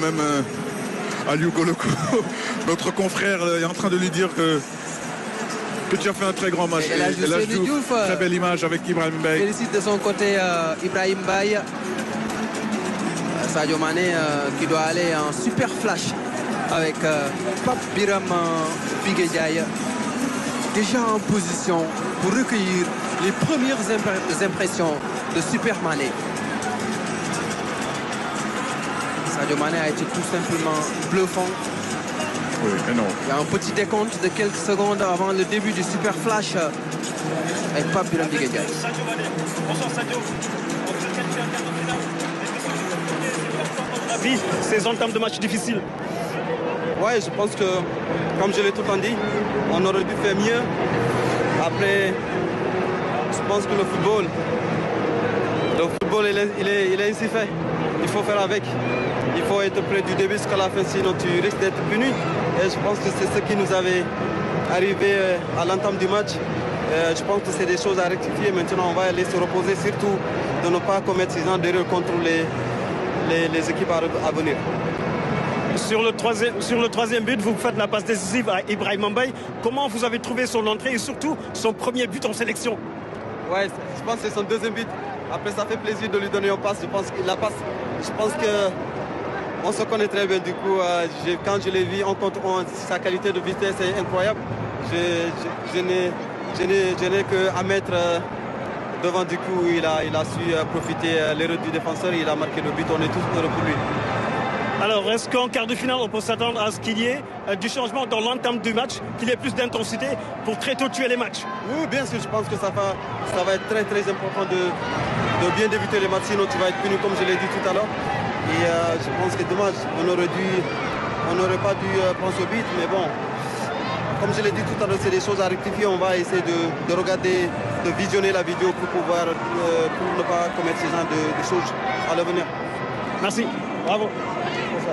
même Aliou Goloko, notre confrère, est en train de lui dire que tu as fait un très grand match. Et là, Diouf, très belle image avec Ibrahim Mbaye. Félicite de son côté Ibrahim Mbaye. Sadio Mané qui doit aller en super flash avec Pape Biram Bigué Ndiaye. Déjà en position pour recueillir les premières impressions de Super Mané. Sadio Mané a été tout simplement bluffant. Oui, énorme. Il y a un petit décompte de quelques secondes avant le début du super flash avec Pape Biram Bigué Ndiaye. Bonsoir Sadio. Ces entames de match difficiles. Ouais, je pense que, comme je l'ai tout le temps dit, on aurait dû faire mieux. Après, je pense que le football, il est ainsi fait. Il faut faire avec. Il faut être prêt du début jusqu'à la fin, sinon tu risques d'être puni. Et je pense que c'est ce qui nous avait arrivé à l'entame du match. Je pense que c'est des choses à rectifier. Maintenant, on va aller se reposer, surtout de ne pas commettre ces gens d'erreurs contre les équipes à venir. Sur le troisième but, vous faites la passe décisive à Ibrahim Mbaye. Comment vous avez trouvé son entrée et surtout son premier but en sélection? Ouais, je pense que c'est son deuxième but. Après, ça fait plaisir de lui donner un passe. Je pense qu'il la passe. Je pense qu'on se connaît très bien. Du coup, quand je l'ai vu, sa qualité de vitesse est incroyable. Je n'ai qu'à mettre devant. Du coup, il a su profiter l'erreur du défenseur. Il a marqué le but. On est tous heureux pour lui. Alors, est-ce qu'en quart de finale, on peut s'attendre à ce qu'il y ait du changement dans l'entame du match, qu'il y ait plus d'intensité pour très tôt tuer les matchs? Oui, bien sûr. Je pense que ça va être très très important de bien débuter les matchs. Sinon, tu vas être puni, comme je l'ai dit tout à l'heure. Et je pense que dommage, on n'aurait pas dû prendre ce but. Mais bon, comme je l'ai dit tout à l'heure, c'est des choses à rectifier. On va essayer de regarder, de visionner la vidéo pour ne pas commettre ce genre de choses à l'avenir. Merci. Bravo.